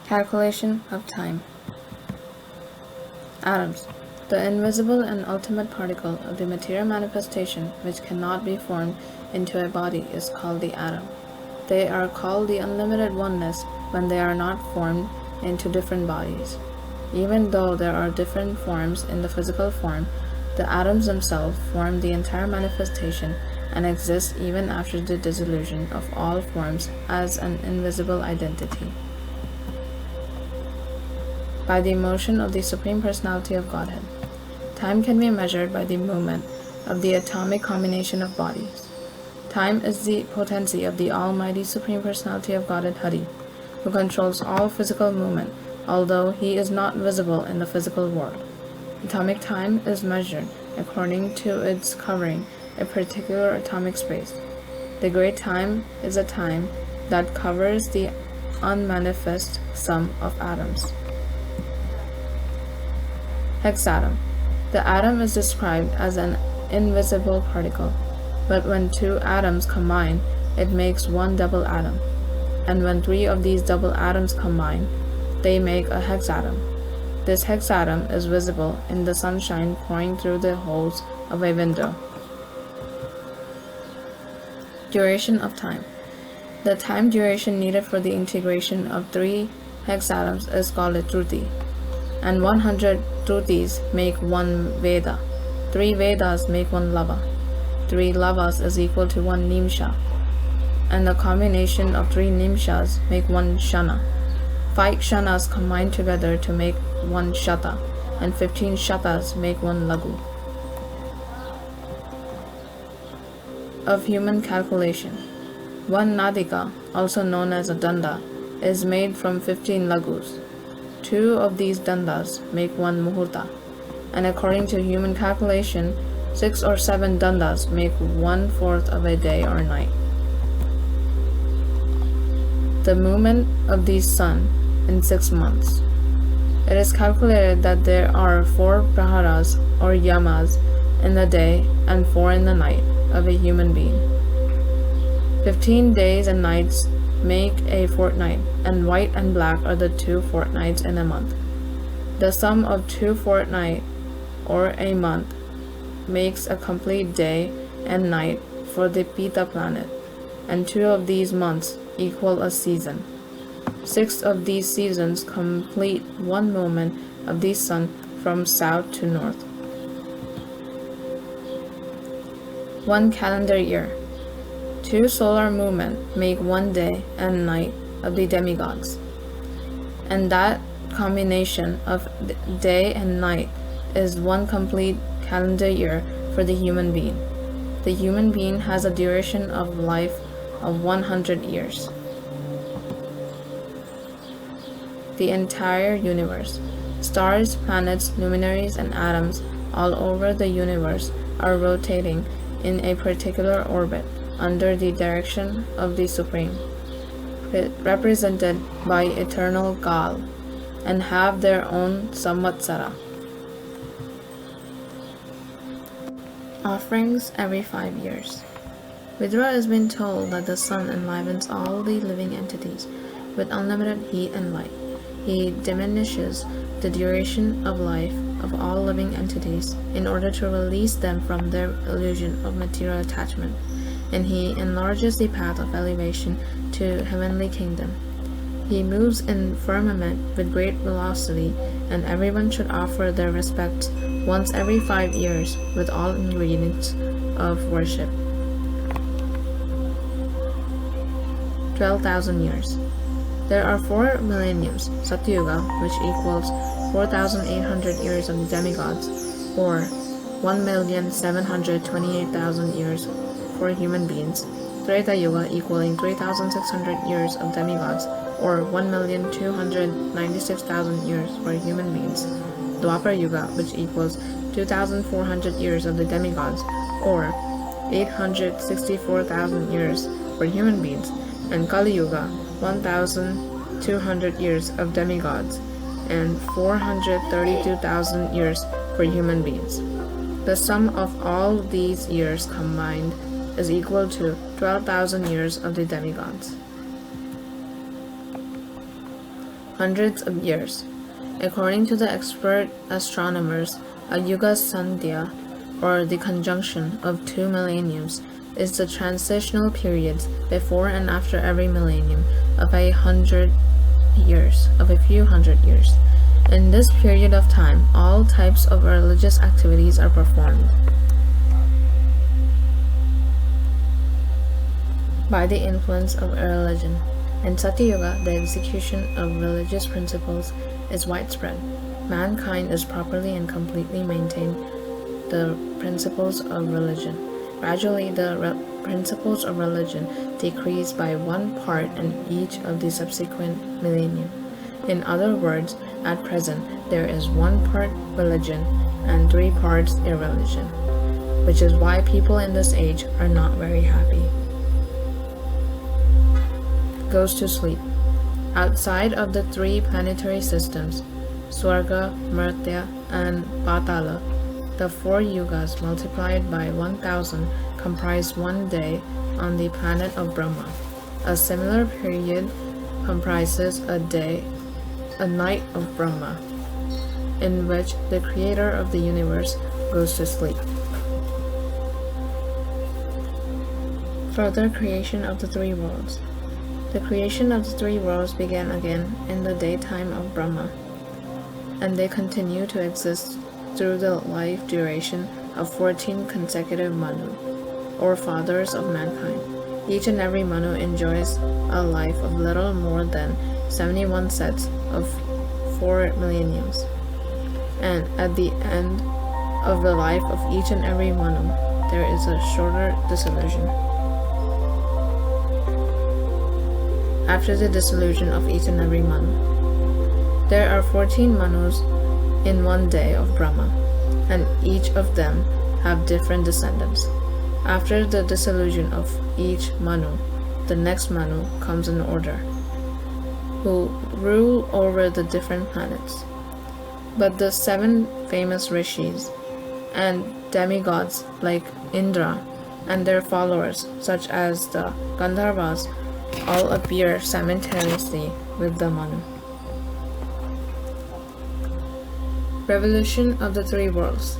Calculation of time. Atoms, the invisible and ultimate particle of the material manifestation which cannot be formed into a body, is called the atom. They are called the unlimited oneness when they are not formed into different bodies. Even though there are different forms in the physical form, the atoms themselves form the entire manifestation and exist even after the dissolution of all forms as an invisible identity. By the motion of the Supreme Personality of Godhead, time can be measured by the movement of the atomic combination of bodies. Time is the potency of the Almighty Supreme Personality of Godhead Hari, who controls all physical movement, although he is not visible in the physical world. Atomic time is measured according to its covering a particular atomic space. The great time is a time that covers the unmanifest sum of atoms. Hexatom. The atom is described as an invisible particle, but when two atoms combine, it makes one double atom, and when three of these double atoms combine, they make a hexatom. This hexatom is visible in the sunshine pouring through the holes of a window. Duration of time. The time duration needed for the integration of three hexatoms is called a truti, and 100 trutis make one Veda. 3 Vedas make one Lava. 3 Lavas is equal to 1 Nimsha, and the combination of 3 Nimshas make 1 Shana. 5 Shanas combine together to make 1 Shata, and 15 Shatas make 1 Lagu. Of human calculation. 1 Nadika, also known as a Danda, is made from 15 Lagus. 2 of these dandas make 1 muhurta, and according to human calculation, 6 or 7 dandas make 1/4 of a day or night. The movement of the sun in 6 months. It is calculated that there are 4 praharas or yamas in the day and 4 in the night of a human being. 15 days and nights make a fortnight, and white and black are the 2 fortnights in a month. The sum of 2 fortnight or a month makes a complete day and night for the Pita planet, and 2 of these months equal a season. 6 of these seasons complete one movement of the sun from south to north. 1 calendar year. 2 solar movements make 1 day and night of the demigods, and that combination of day and night is 1 complete calendar year for the human being. The human being has a duration of life of 100 years. The entire universe. Stars, planets, luminaries, and atoms all over the universe are rotating in a particular orbit under the direction of the Supreme, represented by eternal Gal, and have their own samvatsara. Offerings every 5 years. Vidura has been told that the sun enlivens all the living entities with unlimited heat and light. He diminishes the duration of life of all living entities in order to release them from their illusion of material attachment, and he enlarges the path of elevation to heavenly kingdom. He moves in firmament with great velocity, and everyone should offer their respects once every 5 years with all ingredients of worship. 12,000 years. There are 4 millenniums, Satyuga, which equals 4,800 years of the demigods, or 1,728,000 years for human beings. Treta Yuga, equaling 3,600 years of demigods, or 1,296,000 years for human beings. Dwapara Yuga, which equals 2,400 years of the demigods, or 864,000 years for human beings. And Kali Yuga, 1,200 years of demigods, and 432,000 years for human beings. The sum of all these years combined is equal to 12,000 years of the demigods. hundreds of years. According to the expert astronomers, a yuga sandhya, or the conjunction of 2 millenniums, is the transitional periods before and after every millennium of a few hundred years. In this period of time, all types of religious activities are performed. By the influence of religion. In Satyuga, the execution of religious principles is widespread. Mankind is properly and completely maintained the principles of religion. Gradually, the principles of religion decrease by 1 part in each of the subsequent millennium. In other words, at present, there is 1 part religion and 3 parts irreligion, which is why people in this age are not very happy. Goes to sleep. Outside of the 3 planetary systems, Swarga, Martya, and Patala, the 4 yugas multiplied by 1000 comprise 1 day on the planet of Brahma. A similar period comprises a night of Brahma, in which the creator of the universe goes to sleep. Further creation of the 3 worlds. The creation of the 3 worlds began again in the daytime of Brahma, and they continue to exist through the life duration of 14 consecutive Manu, or fathers of mankind. Each and every Manu enjoys a life of little more than 71 sets of 4 millenniums, and at the end of the life of each and every Manu, there is a shorter dissolution. After the dissolution of each and every Manu, there are 14 Manus in 1 day of Brahma, and each of them have different descendants. After the dissolution of each Manu, the next Manu comes in order, who rule over the different planets. But the 7 famous rishis and demigods like Indra and their followers, such as the Gandharvas, all appear simultaneously with the Manu. Revolution of the 3 worlds.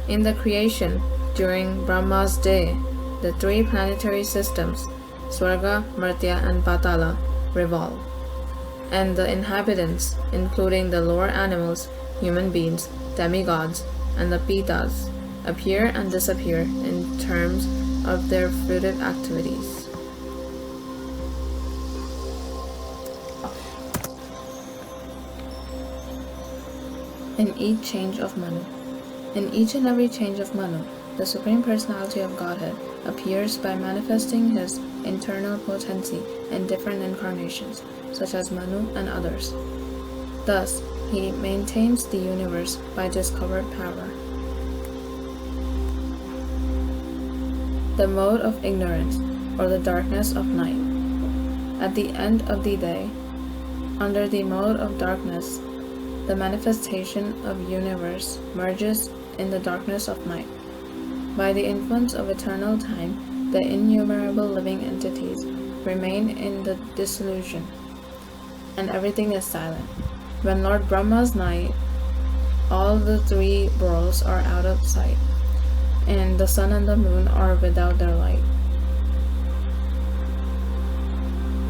In the creation, during Brahma's day, the 3 planetary systems, Swarga, Martya, and Patala, revolve, and the inhabitants, including the lower animals, human beings, demigods, and the Pitas, appear and disappear in terms of their fruitive activities. In each change of Manu. In each and every change of Manu, the Supreme Personality of Godhead appears by manifesting His internal potency in different incarnations, such as Manu and others. Thus, He maintains the universe by discovered power. The mode of ignorance, or the darkness of night. At the end of the day, under the mode of darkness, the manifestation of universe merges in the darkness of night. By the influence of eternal time, the innumerable living entities remain in the dissolution, and everything is silent. When Lord Brahma's night, all the 3 worlds are out of sight, and the sun and the moon are without their light.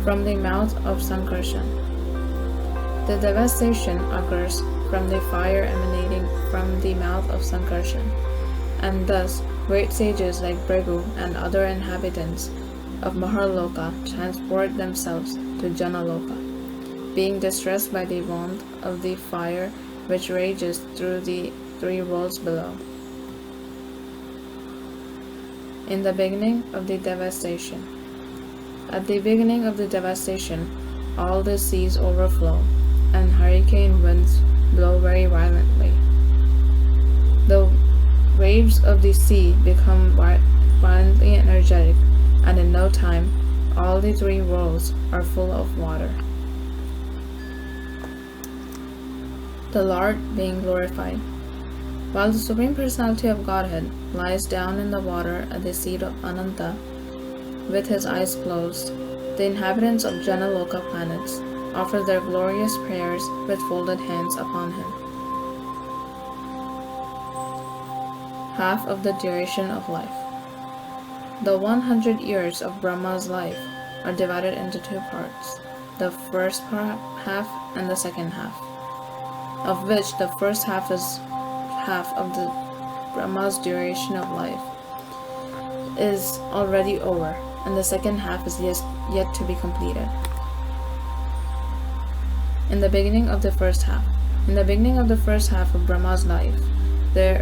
From the mouth of Sankarshan. The devastation occurs from the fire emanating from the mouth of Sankarshan, and thus great sages like Bhrigu and other inhabitants of Maharloka transport themselves to Janaloka, being distressed by the warmth of the fire which rages through the 3 worlds below. In the beginning of the devastation. At the beginning of the devastation, all the seas overflow, and hurricane winds blow very violently. The waves of the sea become violently energetic, and in no time, all the 3 worlds are full of water. The Lord being glorified. While the Supreme Personality of Godhead lies down in the water at the seat of Ananta, with his eyes closed, the inhabitants of Janaloka planets offer their glorious prayers with folded hands upon him. Half of the duration of life. The 100 years of Brahma's life are divided into two parts, the first half and the second half, of which the first half is half of the Brahma's duration of life is already over, and the second half is yet to be completed. In the beginning of the first half. In the beginning of the first half of Brahma's life, there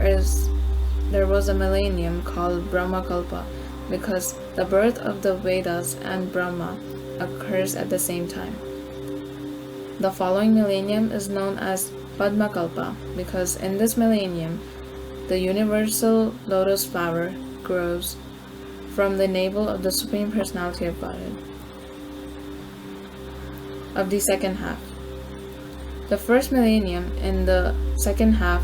was a millennium called Brahmakalpa, because the birth of the Vedas and Brahma occurs at the same time. The following millennium is known as Padmakalpa, because in this millennium, the universal lotus flower grows from the navel of the Supreme Personality of Godhead. Of the second half. The first millennium in the second half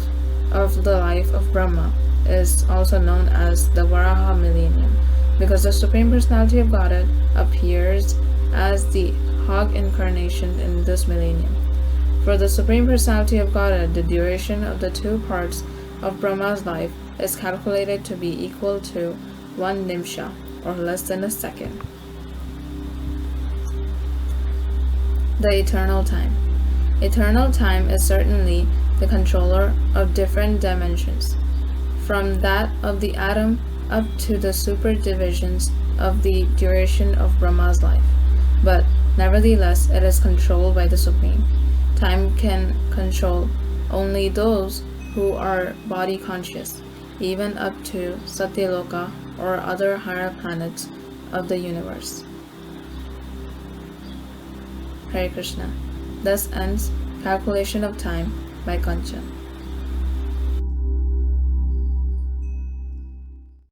of the life of Brahma is also known as the Varaha millennium, because the Supreme Personality of Godhead appears as the hog incarnation in this millennium. For the Supreme Personality of Godhead, the duration of the two parts of Brahma's life is calculated to be equal to 1 nimsha, or less than a second. The eternal time. Eternal time is certainly the controller of different dimensions, from that of the atom up to the superdivisions of the duration of Brahma's life. But nevertheless, it is controlled by the Supreme. Time can control only those who are body conscious, even up to Satyaloka or other higher planets of the universe. Hare Krishna. Thus ends Calculation of Time by Kanchan.